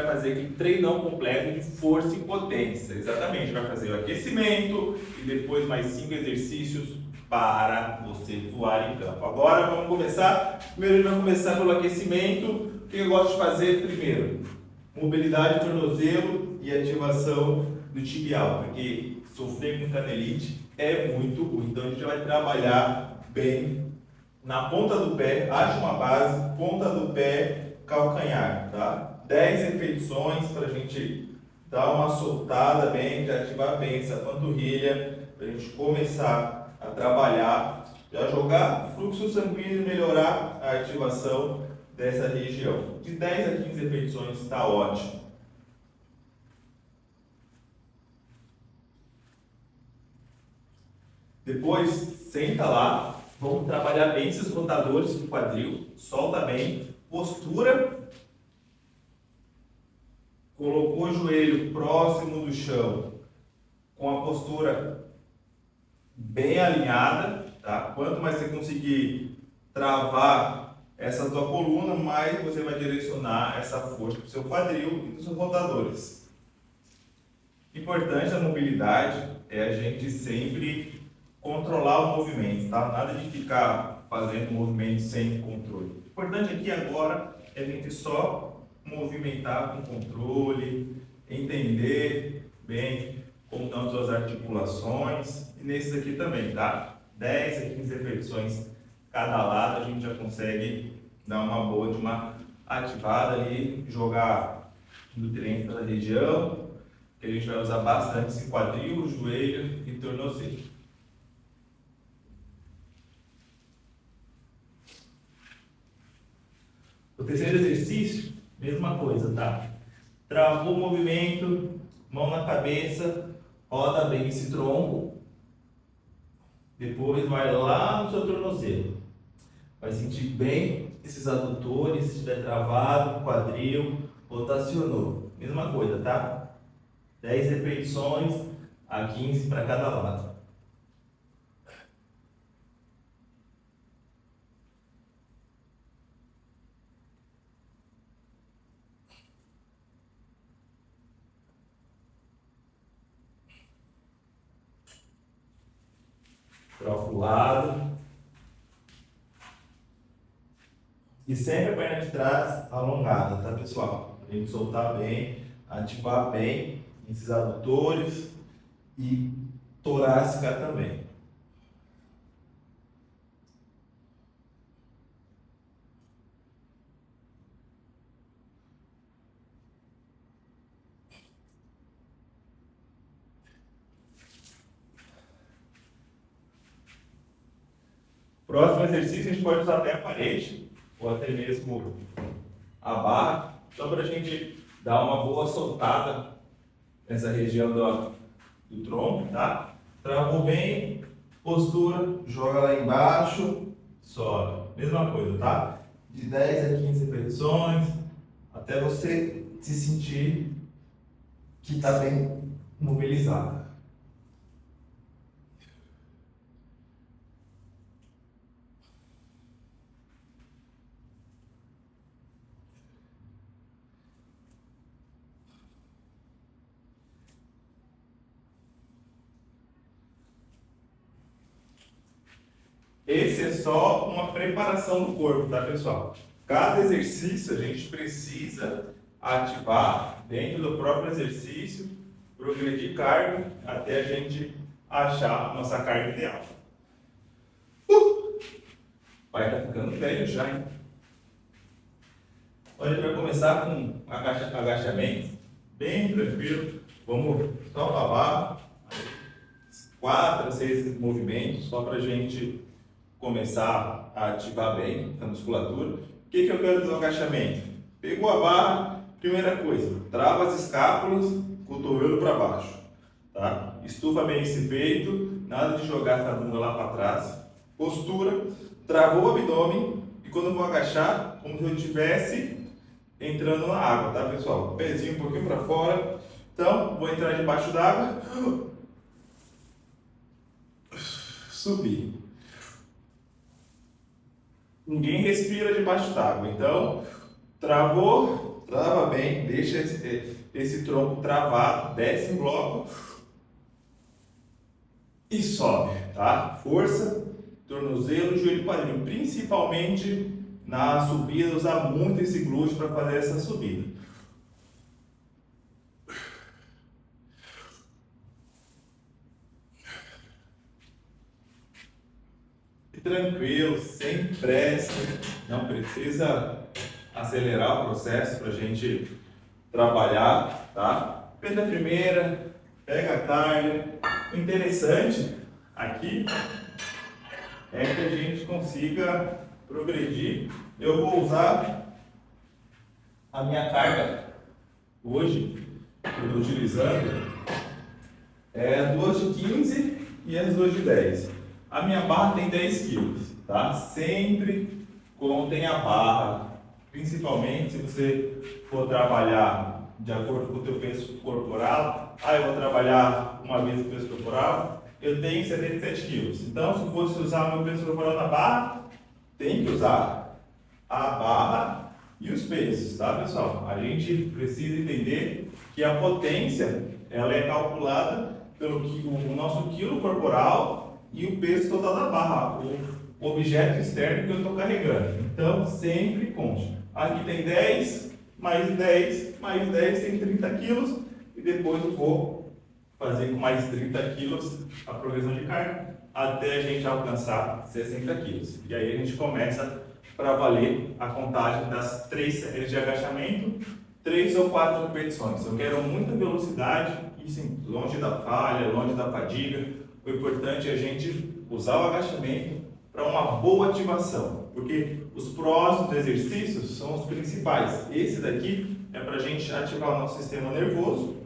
vai fazer aquele treinão completo de força e potência. Exatamente, vai fazer o aquecimento e depois mais 5 exercícios para você voar em campo. Agora vamos começar. Primeiro a gente vai começar pelo aquecimento. O que eu gosto de fazer primeiro? Mobilidade do tornozelo e ativação do tibial, porque sofrer com canelite é muito ruim. Então a gente vai trabalhar bem na ponta do pé, acha uma base, ponta do pé, calcanhar, tá? 10 repetições para a gente dar uma soltada bem, já ativar bem essa panturrilha, para a gente começar a trabalhar, já jogar fluxo sanguíneo e melhorar a ativação dessa região. De 10 a 15 repetições está ótimo. Depois, senta lá, vamos trabalhar bem esses rotadores do quadril, solta bem, postura, colocou o joelho próximo do chão, com a postura bem alinhada, tá? Quanto mais você conseguir travar essa tua coluna, mais você vai direcionar essa força para o seu quadril e para os seus rotadores. Importante da mobilidade é a gente sempre controlar o movimento, tá? Nada de ficar fazendo movimento sem controle. O importante aqui agora é a gente só movimentar com controle, entender bem como estão as suas articulações. E nesses aqui também, tá? 10 a 15 repetições cada lado, a gente já consegue dar uma boa de uma ativada ali, jogar nutrientes pela região, que a gente vai usar bastante esse quadril, joelho e tornozelo. O terceiro exercício, mesma coisa, tá? Travou o movimento, mão na cabeça, roda bem esse tronco, depois vai lá no seu tornozelo. Vai sentir bem esses adutores, se estiver travado, quadril, rotacionou. Mesma coisa, tá? 10 repetições a 15 para cada lado. Troca o lado. E sempre a perna de trás alongada, tá, pessoal? Pra gente soltar bem, ativar bem esses adutores e torácica também. Próximo exercício, a gente pode usar até a parede, ou até mesmo a barra, só para a gente dar uma boa soltada nessa região do tronco, tá? Travou bem, postura, joga lá embaixo, sobe. Mesma coisa, tá? De 10 a 15 repetições, até você se sentir que está bem mobilizado. Esse é só uma preparação do corpo, tá, pessoal? Cada exercício a gente precisa ativar dentro do próprio exercício, progredir carga até a gente achar a nossa carga ideal. Vai estar ficando velho já, hein? Então a gente vai começar com agachamento, bem tranquilo. Vamos só lavar 4 a 6 movimentos, só para a gente começar a ativar bem a musculatura. O que eu quero do agachamento? Pegou a barra, primeira coisa, trava as escápulas, cotovelo para baixo, tá? Estufa bem esse peito, nada de jogar essa bunda lá para trás. Postura, travou o abdômen e quando eu vou agachar, como se eu estivesse entrando na água, tá, pessoal? Pezinho um pouquinho para fora. Então, vou entrar debaixo d'água, subir. Ninguém respira debaixo d'água, então travou, trava bem, deixa esse tronco travado, desce o bloco e sobe, tá? Força, tornozelo, joelho, quadril, principalmente na subida, usar muito esse glúteo para fazer essa subida. Tranquilo, sem pressa, não precisa acelerar o processo para a gente trabalhar, tá? Fez a primeira, pega a carga. O interessante aqui é que a gente consiga progredir. Eu vou usar a minha carga hoje, que eu estou utilizando, é 2 de 15 e as 2 de 10. A minha barra tem 10 quilos, tá? Sempre contém a barra, principalmente se você for trabalhar de acordo com o teu peso corporal. Eu vou trabalhar uma vez o peso corporal, eu tenho 77 quilos. Então, se fosse usar o meu peso corporal na barra, tem que usar a barra e os pesos, tá, pessoal? A gente precisa entender que a potência, ela é calculada pelo o nosso quilo corporal e o peso total da barra, o objeto externo que eu estou carregando. Então, sempre conte. Aqui tem 10, mais 10, mais 10 tem 30 quilos, e depois eu vou fazer com mais 30 quilos a progressão de carga, até a gente alcançar 60 quilos. E aí a gente começa para valer a contagem das 3 séries de agachamento, 3 ou 4 repetições. Eu quero muita velocidade, e sim, longe da falha, longe da fadiga. O importante é a gente usar o agachamento para uma boa ativação, porque os próximos exercícios são os principais. Esse daqui é para a gente ativar o nosso sistema nervoso,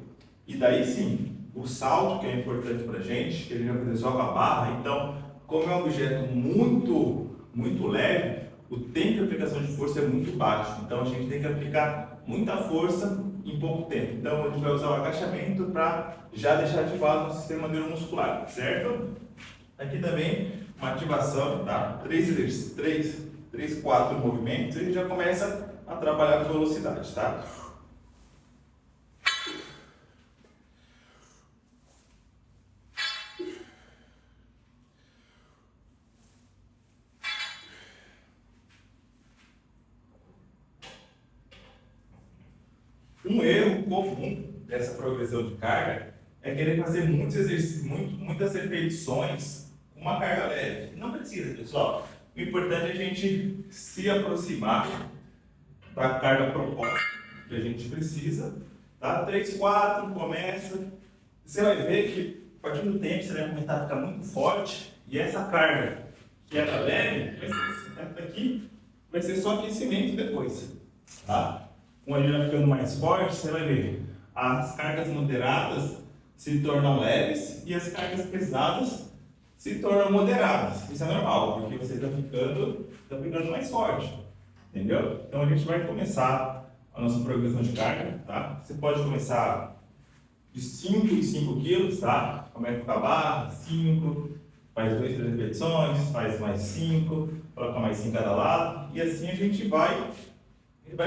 e daí sim, o salto, que é importante para a gente, que a gente vai fazer só com a barra. Então, como é um objeto muito leve, o tempo de aplicação de força é muito baixo, então a gente tem que aplicar muita força em pouco tempo. Então a gente vai usar o agachamento para já deixar ativado o sistema neuromuscular, certo? Aqui também uma ativação, tá? 3, 4 movimentos, e a gente já começa a trabalhar com velocidade, tá? Um erro comum dessa progressão de carga é querer fazer muitos exercícios, muitas repetições com uma carga leve. Não precisa, pessoal. O importante é a gente se aproximar da carga proposta que a gente precisa. Tá? 3, 4, começa. Você vai ver que a partir do tempo você vai começar a ficar muito forte, e essa carga que era leve, vai ser aqui, vai ser só aquecimento depois. Tá? Com ele vai ficando mais forte, você vai ver as cargas moderadas se tornam leves e as cargas pesadas se tornam moderadas. Isso é normal, porque você está ficando mais forte, entendeu? Então a gente vai começar a nossa progressão de carga, tá? Você pode começar de 5 em 5 quilos, tá? Começa com a barra, 5, faz 2, 3 repetições, faz mais 5, coloca mais 5 cada lado, e assim a gente vai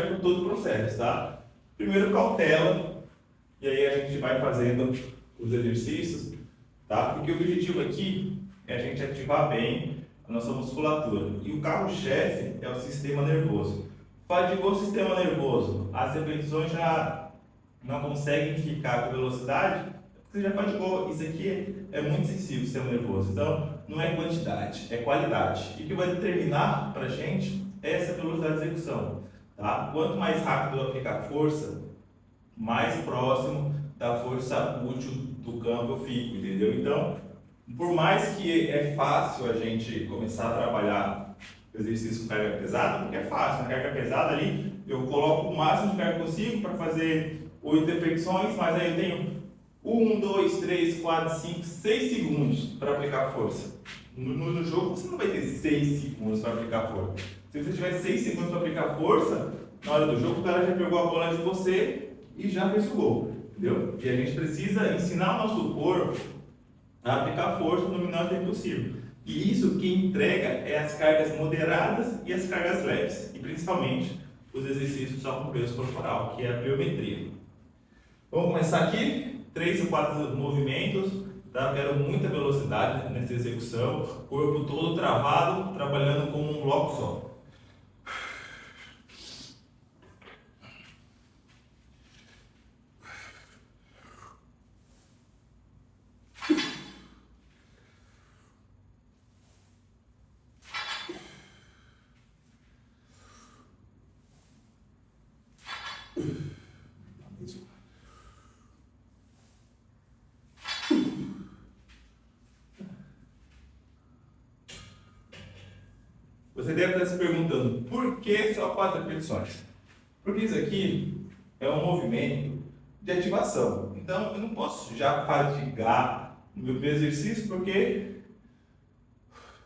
por todo o processo, tá? Primeiro cautela, e aí a gente vai fazendo os exercícios, tá? Porque o objetivo aqui é a gente ativar bem a nossa musculatura. E o carro-chefe é o sistema nervoso. Fadigou o sistema nervoso, as repetições já não conseguem ficar com velocidade, você já fadigou. Isso aqui é muito sensível o sistema nervoso. Então, não é quantidade, é qualidade. E o que vai determinar pra gente é essa velocidade de execução. Tá? Quanto mais rápido eu aplicar força, mais próximo da força útil do campo eu fico, entendeu? Então, por mais que é fácil a gente começar a trabalhar exercício com carga pesada, porque é fácil, na carga pesada ali eu coloco o máximo de carga possível para fazer 8 repetições, mas aí eu tenho 1, 2, 3, 4, 5, 6 segundos para aplicar força. No jogo você não vai ter 6 segundos para aplicar força. Se você tiver 6 segundos para aplicar força, na hora do jogo o cara já pegou a bola de você e já fez o gol, entendeu? E a gente precisa ensinar o nosso corpo a aplicar força no menor tempo possível. E isso quem entrega é as cargas moderadas e as cargas leves, e principalmente os exercícios só com peso corporal, que é a pliometria. Vamos começar aqui, 3 ou 4 movimentos, tá? Quero muita velocidade nessa execução, corpo todo travado, trabalhando como um bloco só. Você deve estar se perguntando, por que só 4 repetições? Porque isso aqui é um movimento de ativação. Então, eu não posso já fadigar o meu exercício, porque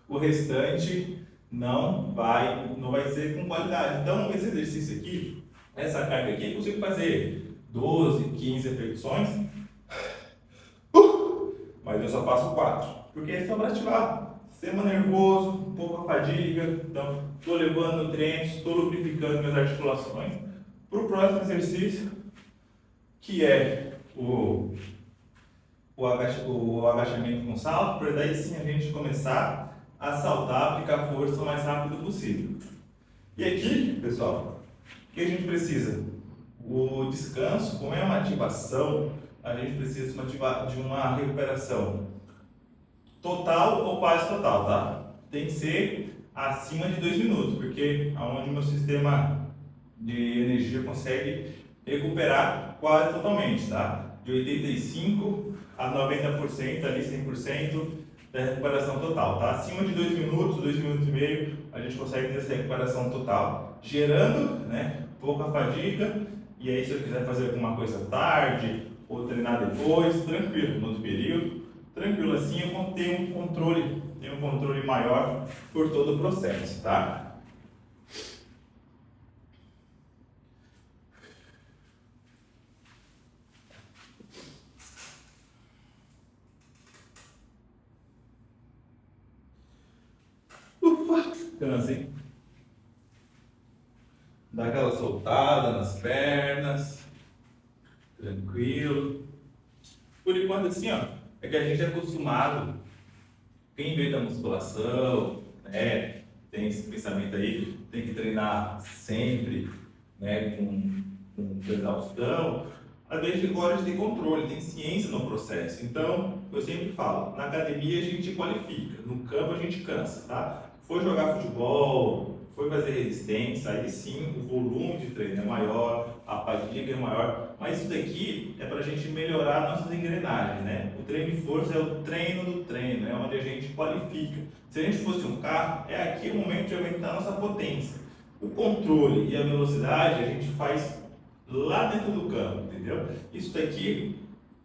o restante não vai ser com qualidade. Então, esse exercício aqui, essa carga aqui, eu consigo fazer 12, 15 repetições, mas eu só faço 4, porque é só para ativar. Sistema nervoso, pouca fadiga, então estou levando nutrientes, estou lubrificando minhas articulações para o próximo exercício, que é o agachamento com salto, para daí sim a gente começar a saltar, aplicar força o mais rápido possível. E aqui, pessoal, o que a gente precisa? O descanso, como é uma ativação, a gente precisa de uma recuperação total ou quase total, tá? Tem que ser acima de 2 minutos, porque é onde o meu sistema de energia consegue recuperar quase totalmente, tá? De 85% a 90%, ali 100% da recuperação total, tá? Acima de 2 minutos, 2 minutos e meio, a gente consegue ter essa recuperação total, gerando, né, pouca fadiga. E aí, se eu quiser fazer alguma coisa tarde ou treinar depois, tranquilo, no outro período, tranquilo, assim eu tenho um controle maior por todo o processo, tá? Ufa, cansa, hein? Dá aquela soltada nas pernas, tranquilo. Por enquanto, assim, ó, é que a gente é acostumado, quem veio da musculação, né, tem esse pensamento aí, tem que treinar sempre, né, com exaustão. Às vezes agora a gente tem controle, tem ciência no processo. Então, eu sempre falo, na academia a gente qualifica, no campo a gente cansa, tá? Foi jogar futebol, foi fazer resistência, aí sim o volume de treino é maior, a fadiga é maior, mas isso daqui é para a gente melhorar nossas engrenagens, né? O treino de força é o treino do treino, é onde a gente qualifica. Se a gente fosse um carro, é aqui o momento de aumentar a nossa potência. O controle e a velocidade a gente faz lá dentro do campo, entendeu? Isso daqui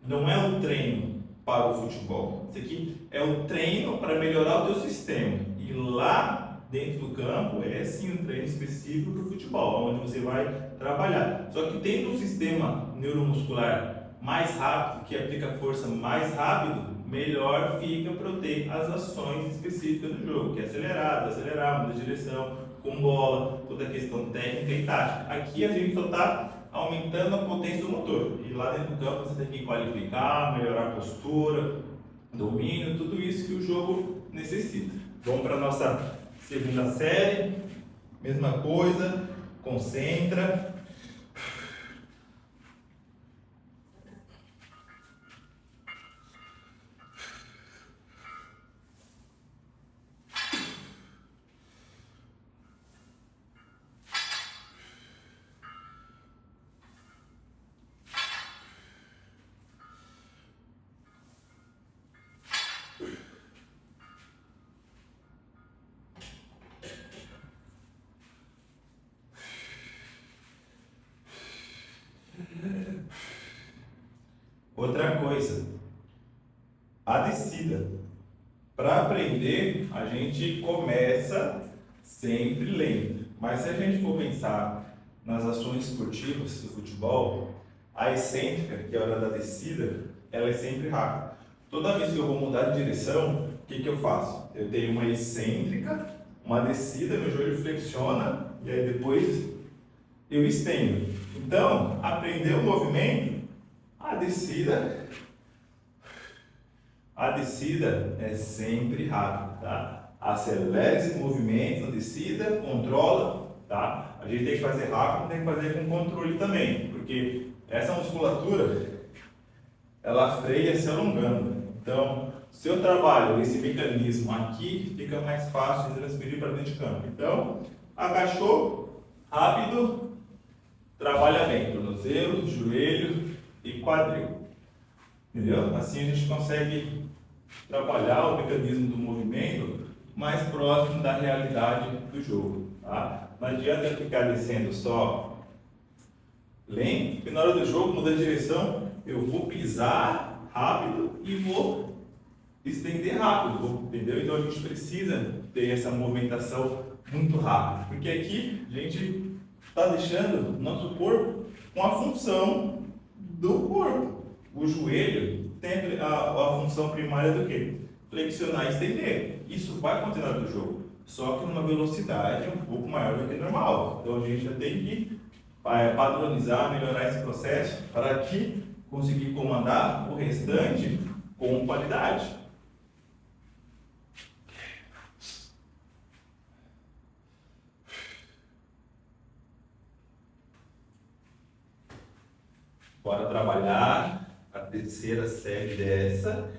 não é o treino para o futebol, isso aqui é o treino para melhorar o teu sistema. E lá dentro do campo é sim um treino específico para o futebol, onde você vai trabalhar. Só que tendo um sistema neuromuscular mais rápido, que aplica força mais rápido, melhor fica para eu ter as ações específicas do jogo, que é acelerar, mudar de direção, com bola, toda a questão técnica e tática. Aqui a gente só está aumentando a potência do motor. E lá dentro do campo você tem que qualificar, melhorar a postura, domínio, tudo isso que o jogo necessita. Vamos para a nossa segunda série, mesma coisa, concentra. Outra coisa, a descida. Para aprender, a gente começa sempre lento. Mas se a gente for pensar nas ações esportivas do futebol, a excêntrica, que é a hora da descida, ela é sempre rápida. Toda vez que eu vou mudar de direção, o que eu faço? Eu tenho uma excêntrica, uma descida, meu joelho flexiona, e aí depois eu estendo. Então, aprender o movimento, a descida é sempre rápida, tá? Acelera esse movimento na descida, controla, tá? A gente tem que fazer rápido, tem que fazer com controle também, porque essa musculatura, ela freia se alongando. Então, se eu trabalho esse mecanismo aqui, fica mais fácil de transferir para dentro de campo. Então, agachou, rápido, trabalha bem tornozelo, joelho e quadril. Entendeu? Assim a gente consegue trabalhar o mecanismo do movimento mais próximo da realidade do jogo. Tá? Não adianta ficar descendo só lento, porque na hora do jogo, muda a direção, eu vou pisar rápido e vou estender rápido, entendeu? Então a gente precisa ter essa movimentação muito rápida, porque aqui a gente está deixando o nosso corpo com a função do corpo. O joelho tem a função primária do quê? Flexionar e estender. Isso vai continuar no jogo, só que numa velocidade um pouco maior do que normal. Então a gente já tem que padronizar, melhorar esse processo para que conseguir comandar o restante com qualidade. Bora trabalhar a terceira série dessa.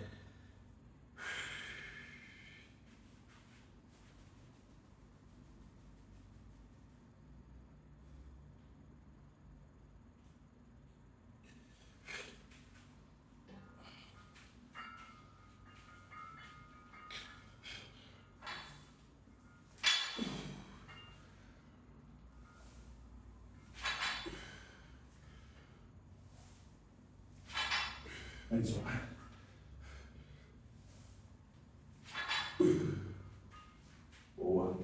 Isso. Boa.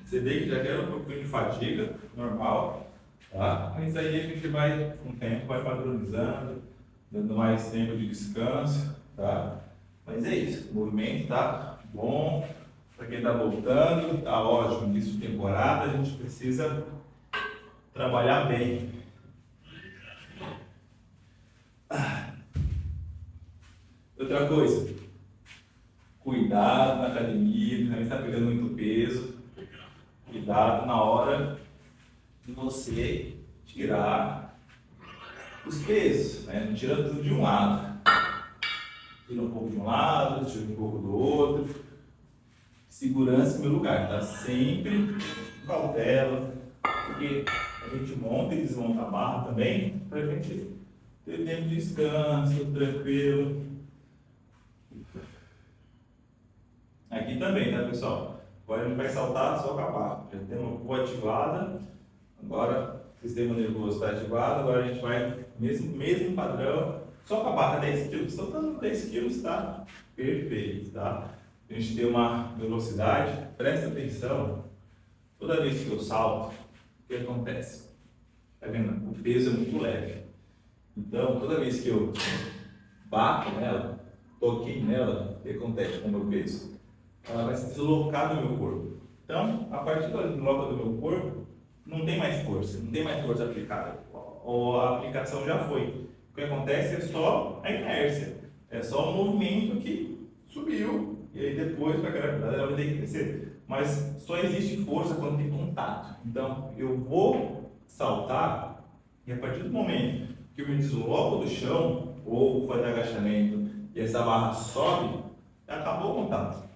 Você vê que já gera um pouquinho de fadiga, normal, tá? Mas aí a gente vai, com o tempo, vai padronizando, dando mais tempo de descanso, tá? Mas é isso, o movimento tá bom, para quem tá voltando, tá ótimo, início de temporada, a gente precisa trabalhar bem. Outra coisa, cuidado na academia, não está pegando muito peso, cuidado na hora de você tirar os pesos, né? Não tira tudo de um lado, tira um pouco de um lado, tira um pouco do outro, segurança em meu lugar, tá? Sempre cautela, porque a gente monta e desmonta a barra também, para a gente ter tempo de descanso, tranquilo. Aqui também, tá, pessoal? Agora a gente vai saltar só com a barra. Já tem uma boa ativada. Agora o sistema nervoso está ativado. Agora a gente vai, mesmo padrão, só com a barra 10 kg. Saltando 10 kg, tá? Perfeito, tá? A gente tem uma velocidade. Presta atenção. Toda vez que eu salto, o que acontece? Tá vendo? O peso é muito leve. Então, toda vez que eu bato nela, toquei nela, o que acontece com o meu peso? Ela vai se deslocar do meu corpo. Então, a partir da desloca do meu corpo, não tem mais força aplicada. A aplicação já foi. O que acontece é só a inércia, é só o movimento que subiu, e aí depois, para a gravidade, ela vai ter que crescer. Mas só existe força quando tem contato. Então, eu vou saltar, e a partir do momento que eu me desloco do chão, ou fazer agachamento, e essa barra sobe, acabou o contato.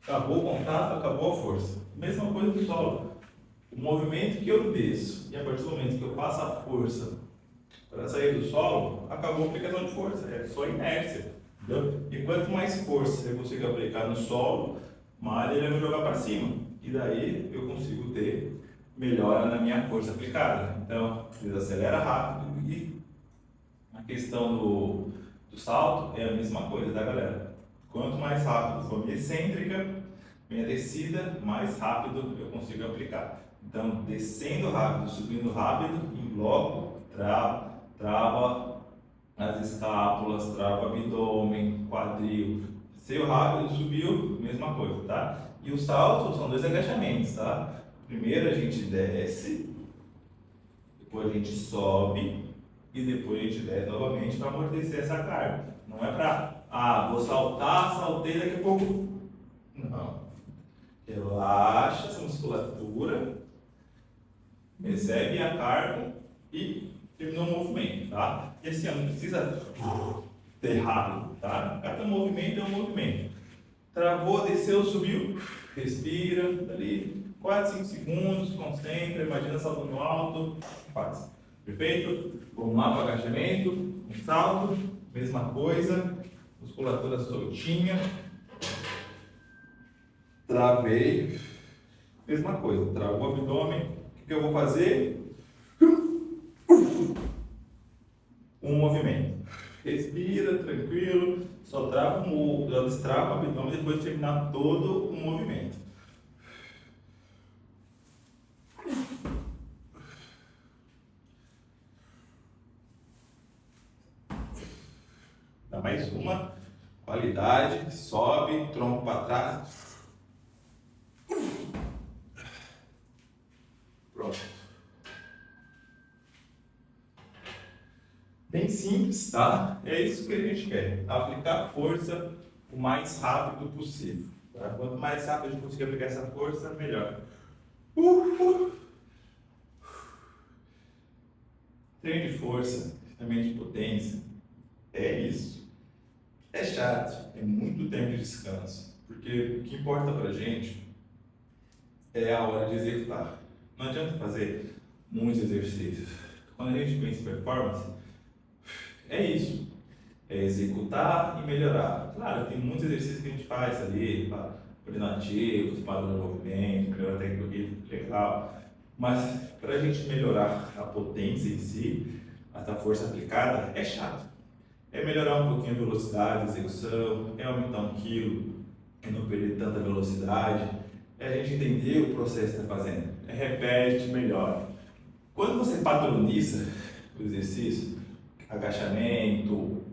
Acabou o contato, acabou a força. Mesma coisa do solo. O movimento que eu desço e a partir do momento que eu faço a força para sair do solo, acabou a aplicação de força. É só inércia. Entendeu? E quanto mais força eu consigo aplicar no solo, mais ele vai me jogar para cima. E daí eu consigo ter melhora na minha força aplicada. Então, desacelera rápido. E a questão do salto é a mesma coisa, tá, galera? Quanto mais rápido for minha excêntrica, minha descida, mais rápido eu consigo aplicar. Então, descendo rápido, subindo rápido, em bloco, trava as escápulas, trava o abdômen, quadril. Desceu rápido, subiu, mesma coisa, tá? E o salto são 2 agachamentos, tá? Primeiro a gente desce, depois a gente sobe e depois a gente desce novamente para amortecer essa carga. Não é para, vou saltar, saltei, daqui a pouco. Não. Relaxa essa musculatura, recebe a carga e terminou o movimento, tá? E assim, não precisa ter rápido, tá? Cada movimento é um movimento. Travou, desceu, subiu, respira, dali 4, 5 segundos, concentra, imagina salto no alto, faz. Perfeito? Vamos lá para o agachamento, um salto, mesma coisa, musculatura soltinha, travei, mesma coisa, travou o abdômen, o que eu vou fazer? Um movimento. Respira, tranquilo, só destrava o abdômen depois de terminar todo o movimento. Dá mais uma. Qualidade, sobe, tronco para trás. Pronto. Bem simples, tá? É isso que a gente quer. Aplicar força o mais rápido possível. Tá? Quanto mais rápido a gente conseguir aplicar essa força, melhor. Treino de força, também de potência. É isso. É chato, é muito tempo de descanso. Porque o que importa pra gente é a hora de executar. Não adianta fazer muitos exercícios. Quando a gente pensa em performance, é isso. É executar e melhorar. Claro, tem muitos exercícios que a gente faz ali, coordenativos, padrão de movimento, melhorar a técnica do ritmo, legal. Mas para a gente melhorar a potência em si, a força aplicada, é chato. É melhorar um pouquinho a velocidade, a execução, é aumentar 1 quilo, é não perder tanta velocidade, é a gente entender o processo que está fazendo, é repete, melhora. Quando você padroniza o exercício, agachamento,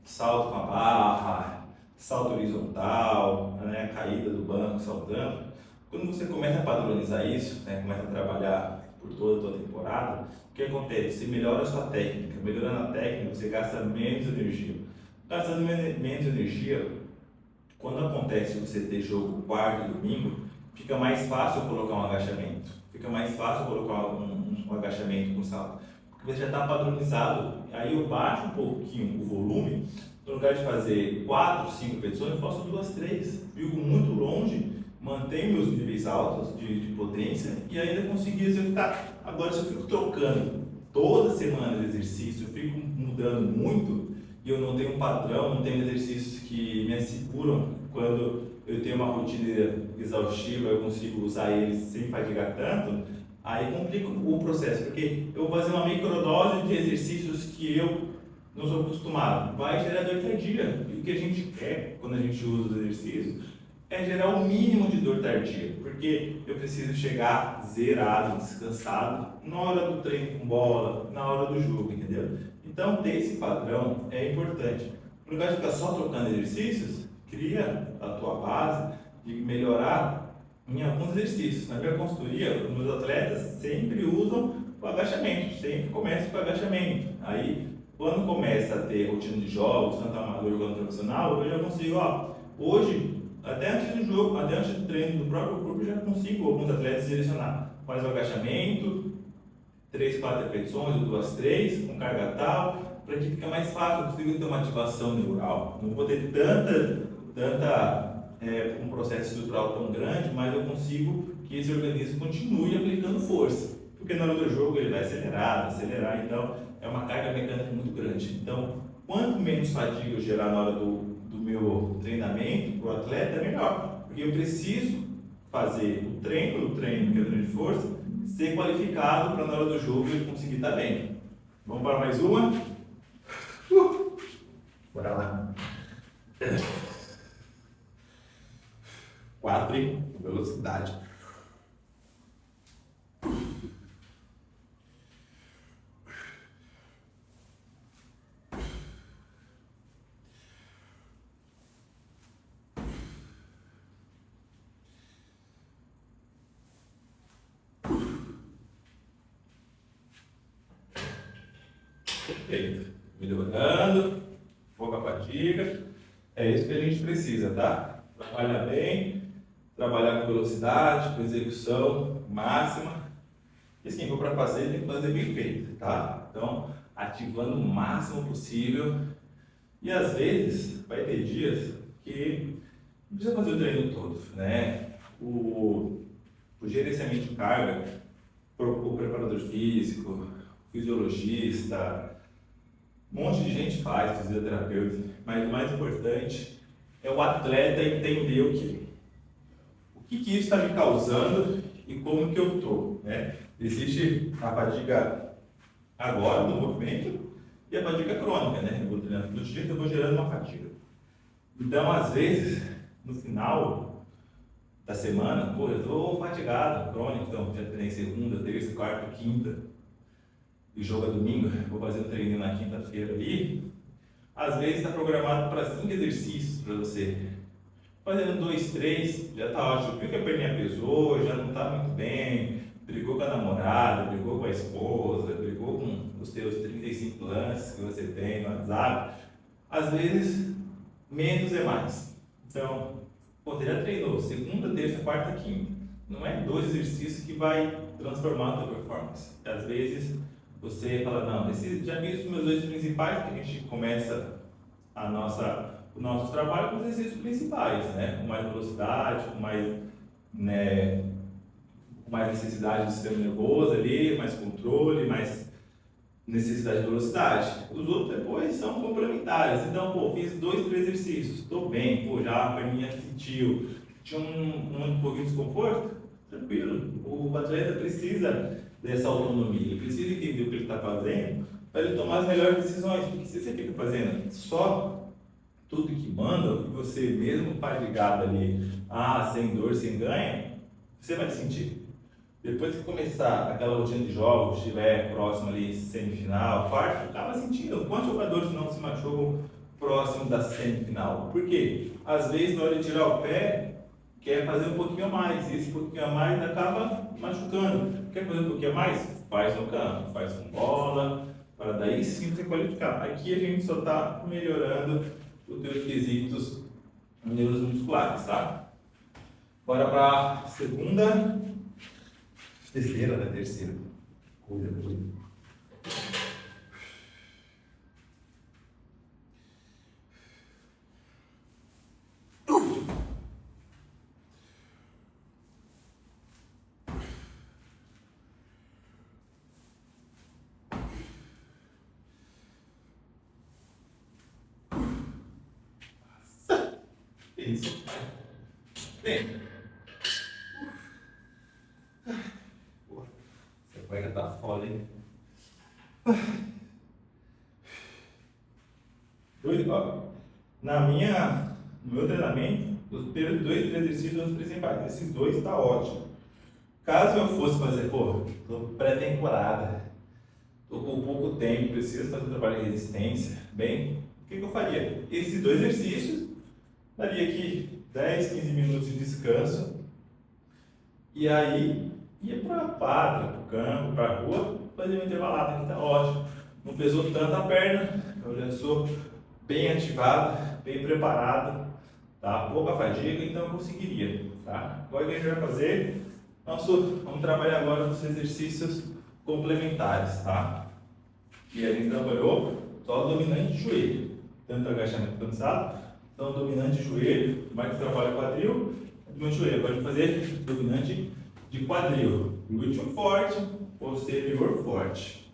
salto com a barra, salto horizontal, né, caída do banco, saltando, quando você começa a padronizar isso, né, começa a trabalhar por toda a temporada, o que acontece? Você melhora a sua técnica. Melhorando a técnica, você gasta menos energia. Gastando menos energia, quando acontece você ter jogo quarto e domingo, fica mais fácil colocar um agachamento. Fica mais fácil colocar um agachamento com salto. Porque você já está padronizado. Aí eu baixo um pouquinho o volume. No lugar de fazer 4, 5 repetições, eu faço 2, 3. Fico muito longe, mantenho meus níveis altos de potência e ainda consegui executar. Agora, se eu fico trocando toda semana de exercício, eu fico mudando muito e eu não tenho um padrão, não tenho exercícios que me asseguram quando eu tenho uma rotina exaustiva, eu consigo usar eles sem fadigar tanto, aí complica o processo, porque eu vou fazer uma microdose de exercícios que eu não sou acostumado, vai gerar dor tardia. E o que a gente quer quando a gente usa os exercícios é gerar o mínimo de dor tardia, porque eu preciso chegar zerado, descansado, na hora do treino com bola, na hora do jogo, entendeu? Então, ter esse padrão é importante. No lugar de ficar só trocando exercícios, cria a tua base de melhorar em alguns exercícios. Na minha consultoria, os meus atletas sempre usam o agachamento, sempre começam com o agachamento. Aí, quando começa a ter rotina de jogos, tanto amador quanto profissional, eu já consigo, hoje, até antes do jogo, até antes do treino do próprio corpo, eu já consigo alguns atletas direcionar. Faz o agachamento, 3, 4 repetições, 2, 3, com carga tal, para que fique mais fácil, eu consigo ter uma ativação neural. Não vou ter um processo estrutural tão grande, mas eu consigo que esse organismo continue aplicando força. Porque na hora do jogo ele vai acelerar, então é uma carga mecânica muito grande. Então, quanto menos fadiga eu gerar na hora do meu treinamento para o atleta, é melhor. Porque eu preciso fazer o treino, que é o treino de força, ser qualificado para na hora do jogo ele conseguir estar bem. Vamos para mais uma? Bora lá. 4, velocidade. Perfeito. Melhorando, pouca fadiga. É isso que a gente precisa, tá? Trabalhar bem, trabalhar com velocidade, com execução máxima. E assim, for para fazer, tem que fazer bem feito, tá? Então, ativando o máximo possível. E às vezes, vai ter dias que não precisa fazer o treino todo, né? O gerenciamento de carga, o preparador físico, o fisiologista, um monte de gente faz, fisioterapeuta, mas o mais importante é o atleta entender o que isso está me causando e como que eu estou, né? Existe a fadiga agora do movimento e a fadiga crônica, né? Eu vou treinando todo dia, eu vou gerando uma fadiga. Então, às vezes, no final da semana, pô, eu estou fatigado, crônico, então já treinei segunda, terça, quarta, quinta, e jogo é domingo, vou fazer um treino na quinta-feira ali. Às vezes está programado para 5 exercícios para você. Fazendo 2, 3, já está ótimo. Viu que a perninha pesou, já não está muito bem, brigou com a namorada, brigou com a esposa, brigou com os seus 35 lances que você tem no WhatsApp. Às vezes, menos é mais. Então, já treinou segunda, terça, quarta, quinta. Não é 2 exercícios que vai transformar a tua performance. Às vezes, você fala, não, já fiz os meus 2 principais, que a gente começa o nosso trabalho com os exercícios principais, né? Com mais velocidade, com mais necessidade do sistema nervoso ali, mais controle, mais necessidade de velocidade. Os outros depois são complementares. Então, pô, fiz 2, 3 exercícios, estou bem, pô, já a perninha sentiu, tinha um pouquinho de desconforto, tranquilo. O atleta precisa dessa autonomia, ele precisa entender o que ele está fazendo para ele tomar as melhores decisões, porque se você fica fazendo só tudo que manda, o que você mesmo fadigado ali, sem dor, sem ganho, você vai sentir. Depois que começar aquela rotina de jogos, estiver próximo ali, semifinal, quarto, acaba sentindo. Quantos jogadores não se machucam próximo da semifinal? Por quê? Às vezes, na hora de tirar o pé, quer fazer um pouquinho a mais, e esse pouquinho a mais acaba machucando. Quer fazer um pouquinho a mais? Faz no campo, faz com bola, para daí sim você qualificar. Aqui a gente só está melhorando os teus quesitos neuromusculares, tá? Bora para terceira. Cuida. Isso. Bem. Essa cueca tá foda, hein? No meu treinamento, os primeiros 2, 3 exercícios são os principais. Esses 2 tá ótimo. Caso eu fosse fazer, tô pré-temporada, tô com pouco tempo, preciso fazer trabalho de resistência, bem, o que eu faria? Esses 2 exercícios, daria aqui 10, 15 minutos de descanso, e aí ia para a quadra, para o campo, para a rua, fazer uma intervalada, que tá ótimo. Não pesou tanto a perna, eu já sou bem ativado, bem preparado, tá? Pouca fadiga, então eu conseguiria, tá? Agora o que a gente vai fazer? Vamos trabalhar agora nos exercícios complementares, tá? E a gente trabalhou só o dominante de joelho, tanto agachamento cansado, então dominante de joelho, mais que trabalha quadril, dominante de joelho. Agora a gente vai fazer dominante de quadril, glúteo forte, posterior forte.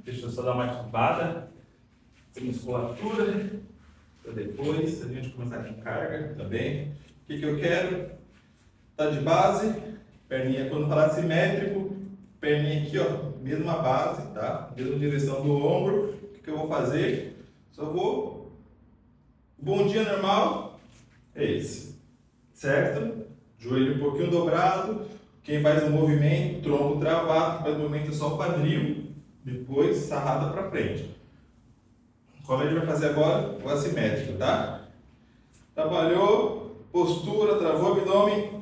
Deixa eu só dar uma ativada essa musculatura, para depois a gente começar com carga também. O que eu quero? Tá de base, perninha, quando falar simétrico, perninha aqui, ó, mesma base, tá? Mesma direção do ombro. O que eu vou fazer? Só vou. Bom dia normal é esse, certo? Joelho um pouquinho dobrado. Quem faz o movimento, tronco travado, faz o movimento só o quadril, depois sarrada para frente. Como a gente vai fazer agora? O assimétrico, tá? Trabalhou, postura, travou o abdômen.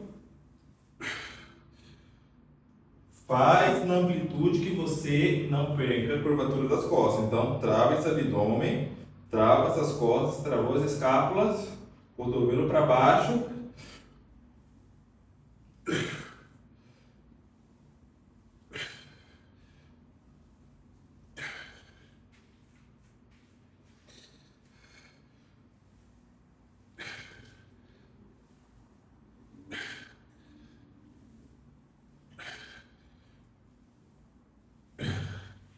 faz na amplitude que você não perca a curvatura das costas. Então, trava esse abdômen, trava essas costas, travou as escápulas, cotovelo para baixo.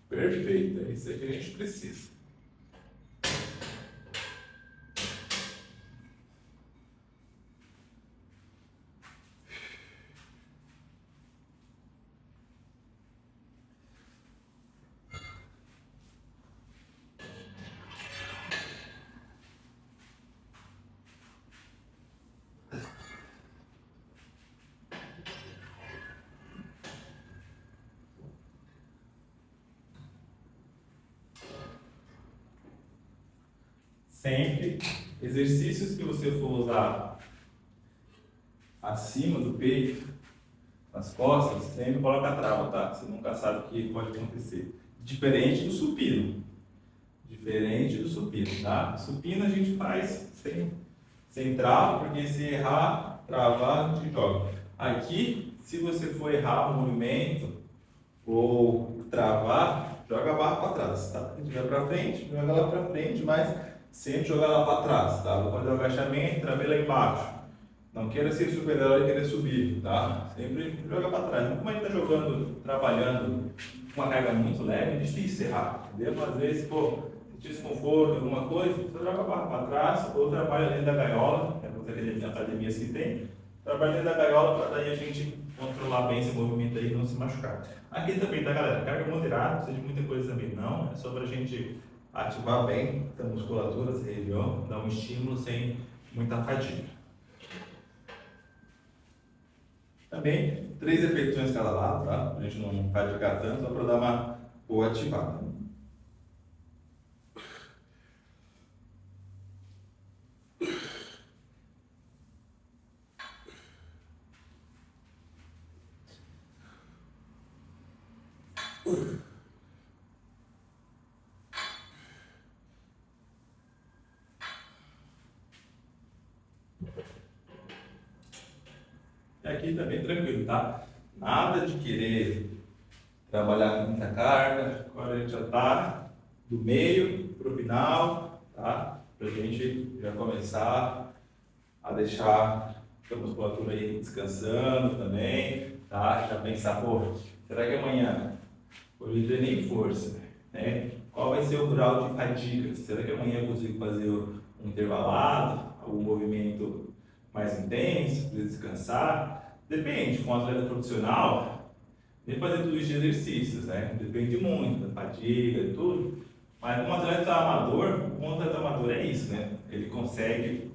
Perfeito, é isso aí que a gente precisa. Sempre, exercícios que você for usar acima do peito, nas costas, sempre coloca a trava, tá? Você nunca sabe o que pode acontecer. Diferente do supino. Diferente do supino, tá? Supino a gente faz sem trava, porque se errar, travar, a gente joga. Aqui, se você for errar o movimento ou travar, joga a barra para trás, tá? Se tiver para frente, joga lá para frente, mas sempre jogar lá para trás, tá? Vou fazer o agachamento, travei lá embaixo. Não queira ser super-herói e querer subir, tá? Sempre joga para trás. Como a gente está jogando, trabalhando com uma carga muito leve, é difícil errar, entendeu? Às vezes, pô, sentir desconforto, alguma coisa, você joga a barra para trás ou trabalha dentro da gaiola, é as academias que tem, trabalha dentro da gaiola para daí a gente controlar bem esse movimento aí e não se machucar. Aqui também, tá, galera? Carga moderada, não precisa de muita coisa também não, é só para a gente ativar bem a musculatura, essa região, dar um estímulo sem muita fadiga. Também 3 repetições cada lado, tá? A gente não fadigar tanto, só para dar uma boa ativada. E aqui também tranquilo, tá? Nada de querer trabalhar com muita carga. Agora a gente já está do meio para o final, tá? Para a gente já começar a deixar a musculatura aí descansando também, tá? Já pensar, pô, será que amanhã hoje eu treinei força, né? Qual vai ser o grau de fadiga? Será que amanhã eu consigo fazer um intervalado, algum movimento mais intenso, para descansar? Depende, com um atleta profissional, nem fazer tudo isso de exercícios, né? Depende muito da fadiga e tudo. Mas um atleta amador, é isso, né? Ele consegue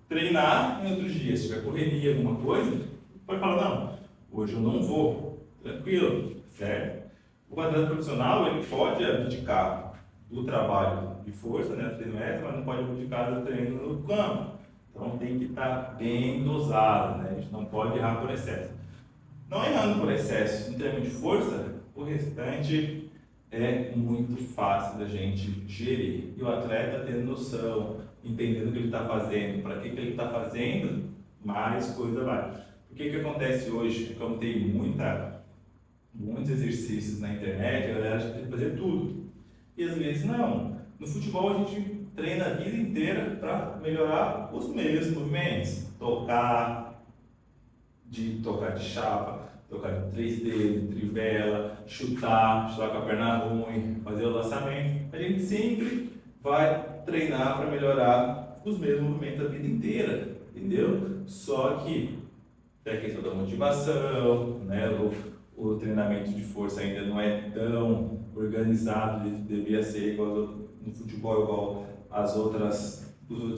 treinar em outros dias. Se tiver correria, alguma coisa, pode falar, não, hoje eu não vou, tranquilo, certo? O atleta profissional, ele pode abdicar do trabalho de força, né, treino extra, mas não pode abdicar do treino no campo. Então tem que estar bem dosado, né? A gente não pode errar por excesso. Não errando por excesso em termos de força, o restante é muito fácil da gente gerir. E o atleta tendo noção, entendendo o que ele está fazendo, para que ele está fazendo, mais coisa vai. O que acontece hoje? Como tem muitos exercícios na internet, a galera acha que tem que fazer tudo. E às vezes não. No futebol a gente treina a vida inteira para melhorar os mesmos movimentos. Tocar de chapa, tocar de 3 dedos, trivela, chutar com a perna ruim, fazer o lançamento. A gente sempre vai treinar para melhorar os mesmos movimentos a vida inteira, entendeu? Só que tem a questão da motivação, né? O treinamento de força ainda não é tão organizado, ele devia ser igual no futebol, igual os outros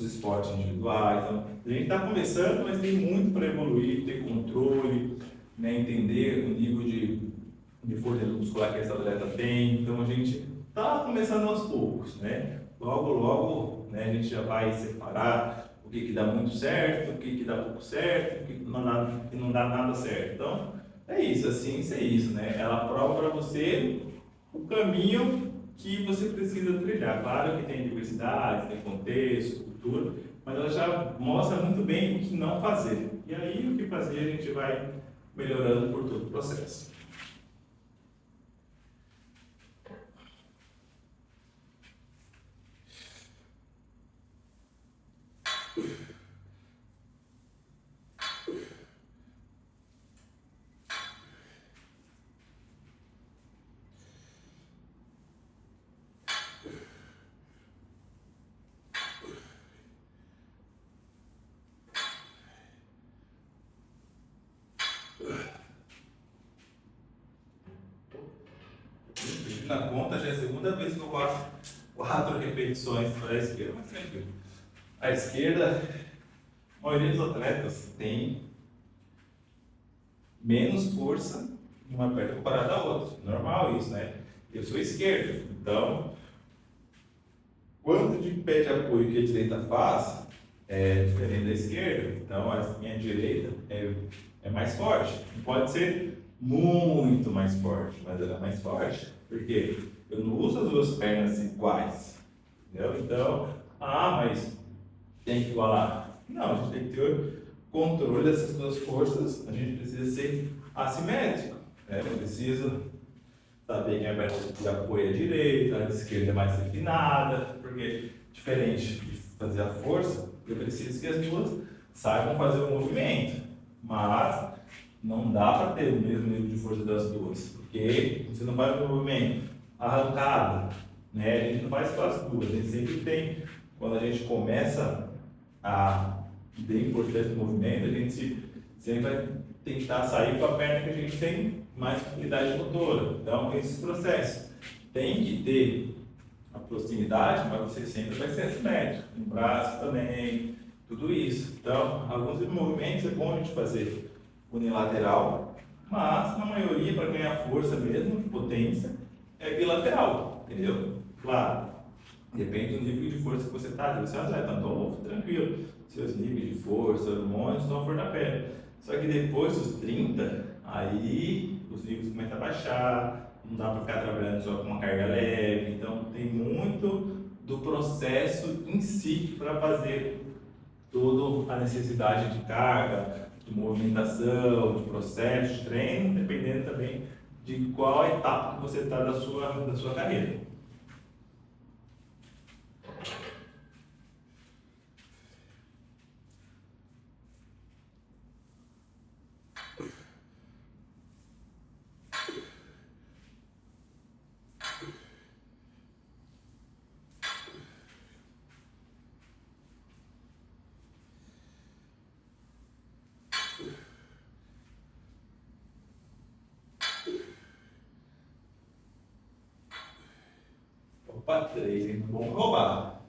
esportes individuais. Então, a gente está começando, mas tem muito para evoluir, ter controle, né? Entender o nível de força muscular que essa atleta tem. Então a gente está começando aos poucos, né? Logo, né, a gente já vai separar o que dá muito certo, o que dá pouco certo, o que não dá nada certo. Então, É isso, a ciência é isso, né? Ela prova para você o caminho que você precisa trilhar. Claro que tem diversidade, tem contexto, cultura, mas ela já mostra muito bem o que não fazer. E aí, o que fazer, a gente vai melhorando por todo o processo. Na conta, já é a segunda vez que eu faço 4 repetições para a esquerda, mas tranquilo. A esquerda, a maioria dos atletas tem menos força em uma perna comparada à outra. Normal isso, né? Eu sou esquerdo, então quanto de pé de apoio que a direita faz é diferente da esquerda. Então a minha direita é mais forte. Pode ser muito mais forte, mas ela é mais forte. Porque eu não uso as duas pernas iguais. Entendeu? Então, mas tem que igualar. Não, a gente tem que ter controle dessas duas forças. A gente precisa ser assimétrico. Né? Eu preciso saber que a perna de apoio é direita, a esquerda é mais refinada, porque diferente de fazer a força, eu preciso que as duas saibam fazer o movimento. Mas não dá para ter o mesmo nível de força das duas, porque você não faz o movimento arrancado, né? A gente não faz com as duas, a gente sempre tem, quando a gente começa a ter importância do movimento, a gente sempre vai tentar sair com a perna que a gente tem mais facilidade motora. Então, esse processo tem que ter a proximidade, mas você sempre vai ser assimétrico, no braço também, tudo isso. Então, alguns movimentos é bom a gente fazer unilateral, mas na maioria, para ganhar força mesmo, potência, é bilateral, entendeu? Claro, depende do nível de força que você está. Se você é um atleta novo, tranquilo, seus níveis de força, hormônios estão à flor da pele. Só que depois dos 30, aí os níveis começam a baixar, não dá para ficar trabalhando só com uma carga leve, então tem muito do processo em si para fazer toda a necessidade de carga, de movimentação, de processo, de treino, dependendo também de qual etapa que você está da sua carreira. Opa, 3, hein? Vamos roubar.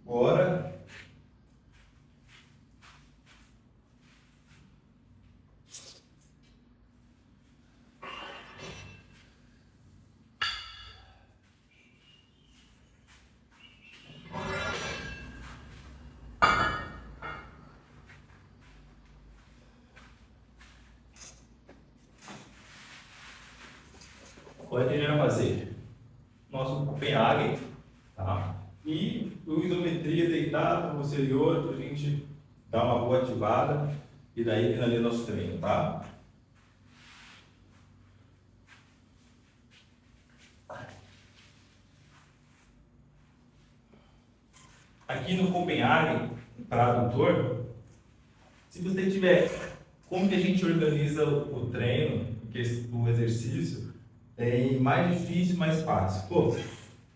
Bora. Olha o que a gente vai fazer. Nosso Copenhague, tá? E o isometria deitado, posterior, para a gente dar uma boa ativada e daí finaliza nosso treino, tá? Aqui no Copenhague, para adutor, se você tiver, como que a gente organiza o treino, o exercício, tem mais difícil, mais fácil. Pô,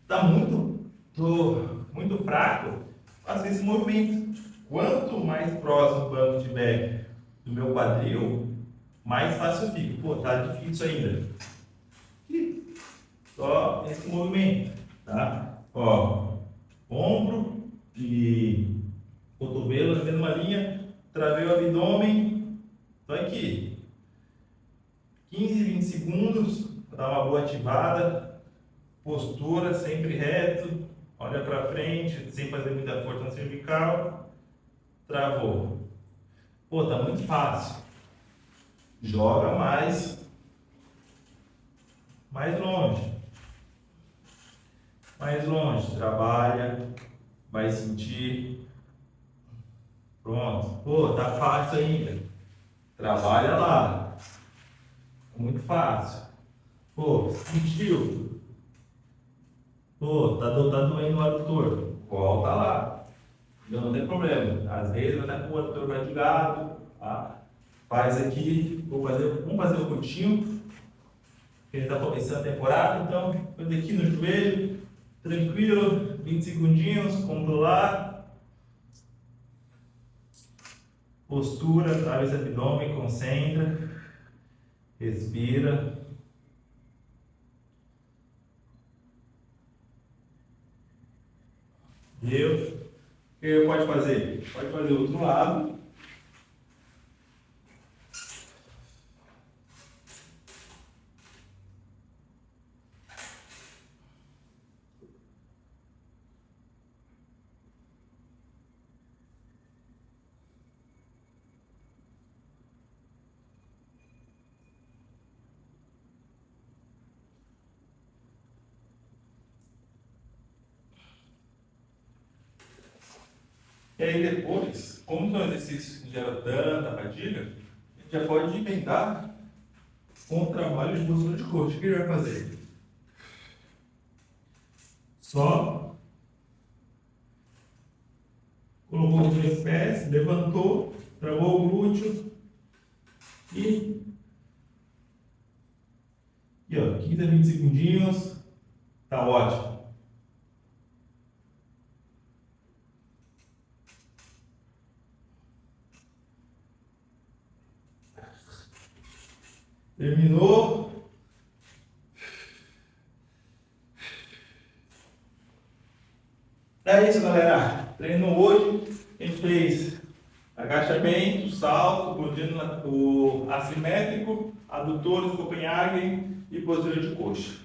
tá muito fraco, faça esse movimento. Quanto mais próximo o banco tiver do meu quadril, mais fácil fica. Pô, tá difícil ainda. E só esse movimento, tá? Ó, ombro e cotovelo na mesma linha, travei o abdômen, tô aqui. 15, 20 segundos, para dar uma boa ativada, Postura sempre reto, olha para frente, sem fazer muita força na cervical. Travou. Pô, tá muito fácil. Joga mais longe. Mais longe. Trabalha, vai sentir. Pronto. Pô, tá fácil ainda. Trabalha lá. Muito fácil. Pô, sentiu. Pô, tá doendo o adutor. Volta lá. Não tem problema. Às vezes vai estar com o adutor radicado. Tá? Faz aqui. Vamos fazer o curtinho. Ele está começando a temporada. Então, faz aqui no joelho. Tranquilo. 20 segundinhos. Controlar. Postura. Trava esse abdômen. Concentra. Respira. Deu. O que pode fazer? Pode fazer o outro lado. E aí depois, como é um exercício que gera tanta fadiga, a gente já pode emendar com o trabalho de músculo de coxa. O que ele vai fazer? Só colocou os dois pés, levantou, travou o glúteo e ó, 15 a 20 segundinhos, tá ótimo. Terminou. É isso, galera. Treino hoje. A gente fez agachamento, salto, o assimétrico, adutores, Copenhagen e postura de coxa.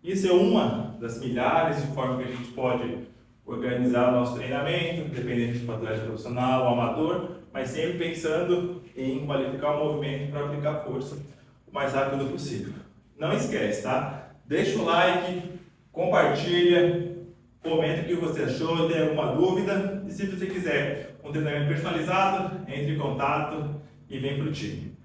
Isso é uma das milhares de formas que a gente pode organizar o nosso treinamento, dependendo de atleta profissional ou amador, mas sempre pensando em qualificar o movimento para aplicar força o mais rápido possível. Não esquece, tá? Deixa o like, compartilha, comenta o que você achou, tem alguma dúvida e se você quiser um treinamento personalizado, entre em contato e vem para o time.